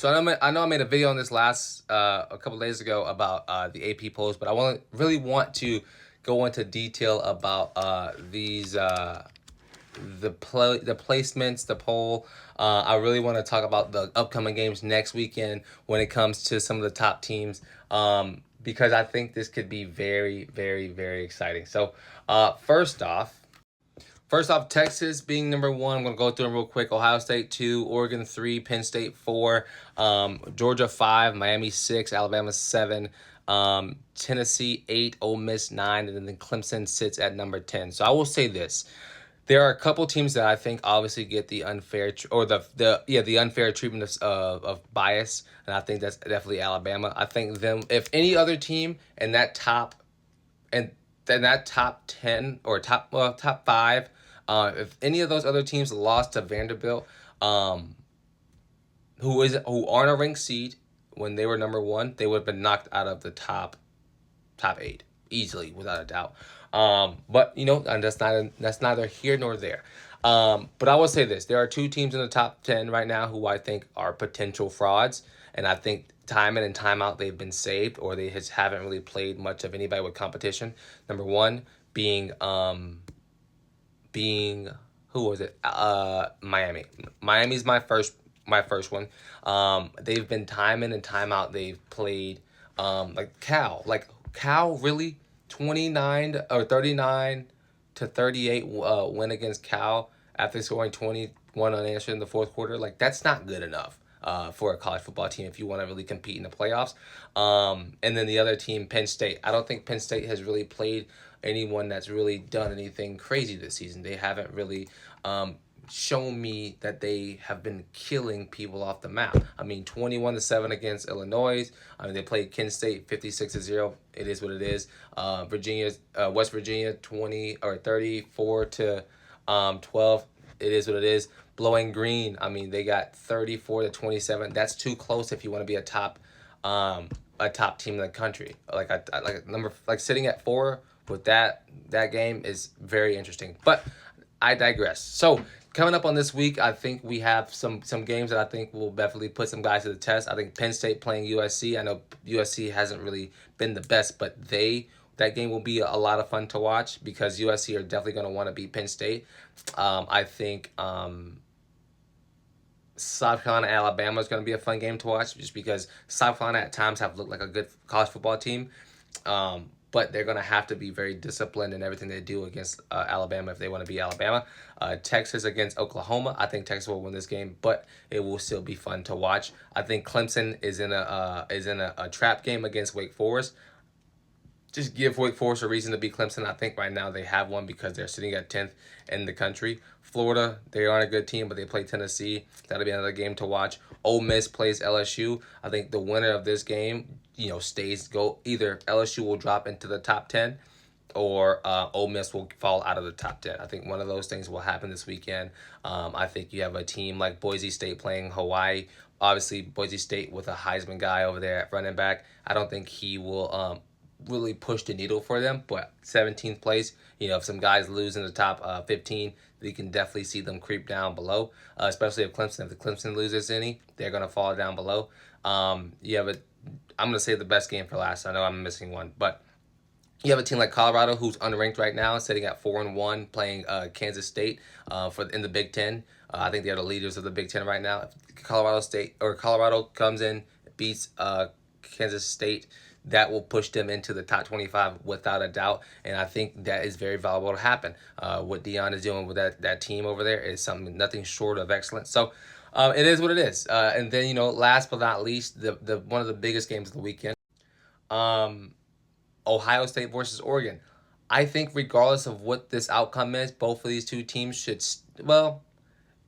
So I know I made a video on this a couple days ago about the AP polls, but I really want to go into detail about these the placements, the poll. I really want to talk about the upcoming games next weekend when it comes to some of the top teams, because I think this could be very, very, very exciting. So, first off, Texas being number one. I'm going to go through them real quick. Ohio State 2, Oregon 3, Penn State 4, Georgia 5, Miami 6, Alabama 7, Tennessee 8, Ole Miss 9, and then Clemson sits at number 10. So I will say this. There are a couple teams that I think obviously get the unfair or the unfair treatment of bias, and I think that's definitely Alabama. I think them, if any other team in that top and then that top 10 or top 5, if any of those other teams lost to Vanderbilt, um, who aren't a ranked seed when they were number one, they would have been knocked out of the top 8 easily, without a doubt. But and that's neither here nor there. But I will say this: there are two teams in the top 10 right now who I think are potential frauds, and I think time in and time out they've been saved, or they just haven't really played much of anybody with competition. Number one being who was it? Miami. Miami's my first one. They've been time in and time out. They've played like Cal. Like Cal really 39 or 38 win against Cal after scoring 21 unanswered in the fourth quarter. Like that's not good enough. For a college football team, if you want to really compete in the playoffs. And then the other team, Penn State. I don't think Penn State has really played anyone that's really done anything crazy this season. They haven't really shown me that they have been killing people off the map. I mean, 21-7 against Illinois. I mean, they played Kent State 56-0. It is what it is. West Virginia 20 or 34 to 12. It is what it is. Blowing Green. I mean, they got 34-27. That's too close if you want to be a top team in the country. Like sitting at 4 with that game is very interesting. But I digress. So coming up on this week, I think we have some games that I think will definitely put some guys to the test. I think Penn State playing USC. I know USC hasn't really been the best, but that game will be a lot of fun to watch because USC are definitely going to want to beat Penn State. I think South Carolina, Alabama is going to be a fun game to watch just because South Carolina at times have looked like a good college football team. But they're going to have to be very disciplined in everything they do against Alabama if they want to be Alabama. Texas against Oklahoma. I think Texas will win this game, but it will still be fun to watch. I think Clemson is in a trap game against Wake Forest. Just give Wake Forest a reason to beat Clemson. I think right now they have one because they're sitting at 10th in the country. Florida, they aren't a good team, but they play Tennessee. That'll be another game to watch. Ole Miss plays LSU. I think the winner of this game, either LSU will drop into the top 10 or Ole Miss will fall out of the top 10. I think one of those things will happen this weekend. I think you have a team like Boise State playing Hawaii. Obviously, Boise State with a Heisman guy over there at running back. I don't think he will really push the needle for them. But 17th place, if some guys lose in the top 15, you can definitely see them creep down below, especially if the Clemson loses any, they're going to fall down below. You have I'm going to say the best game for last. I know I'm missing one, but you have a team like Colorado who's unranked right now, sitting at 4-1, playing Kansas State in the Big Ten. I think they're the leaders of the Big Ten right now. If Colorado comes in, beats Kansas State, that will push them into the top 25 without a doubt. And I think that is very valuable to happen. What Deion is doing with that team over there is nothing short of excellent. So it is what it is. And then, last but not least, the one of the biggest games of the weekend, um, Ohio State versus Oregon. I think regardless of what this outcome is, both of these two teams should, well,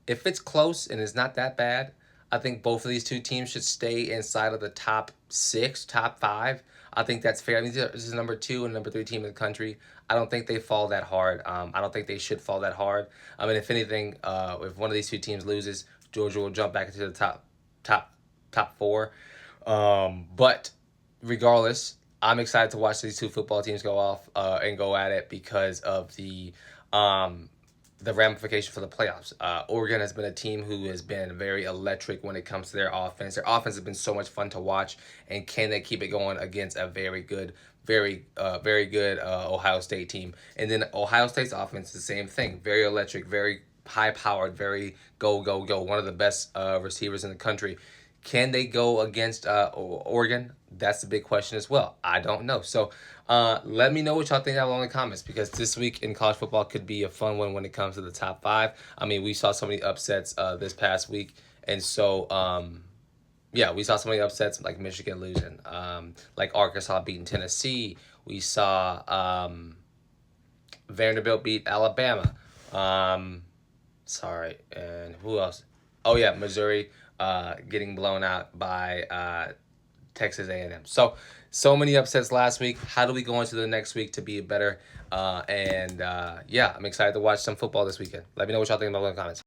if it's close and it's not that bad, I think both of these two teams should stay inside of the top 6, top 5. I think that's fair. I mean, this is number 2 and number 3 team in the country. I don't think they fall that hard. I don't think they should fall that hard. I mean, if anything, if one of these two teams loses, Georgia will jump back into the top, top 4. But regardless, I'm excited to watch these two football teams go off and go at it because of the ramification for the playoffs. Oregon has been a team who has been very electric when it comes to their offense. Their offense has been so much fun to watch, and can they keep it going against a very good Ohio State team? And then Ohio State's offense is the same thing, very electric, very high powered, very go go go. One of the best receivers in the country. Can they go against Oregon? That's the big question as well. I don't know. So let me know what y'all think down below in the comments, because this week in college football could be a fun one when it comes to the top five. I mean, we saw so many upsets this past week. And so, yeah, we saw so many upsets like Michigan losing, like Arkansas beating Tennessee. We saw Vanderbilt beat Alabama. Sorry, and who else? Oh yeah, Missouri getting blown out by Texas A&M. So many upsets last week. How do we go into the next week to be better? Yeah, I'm excited to watch some football this weekend. Let me know what y'all think about in the comments.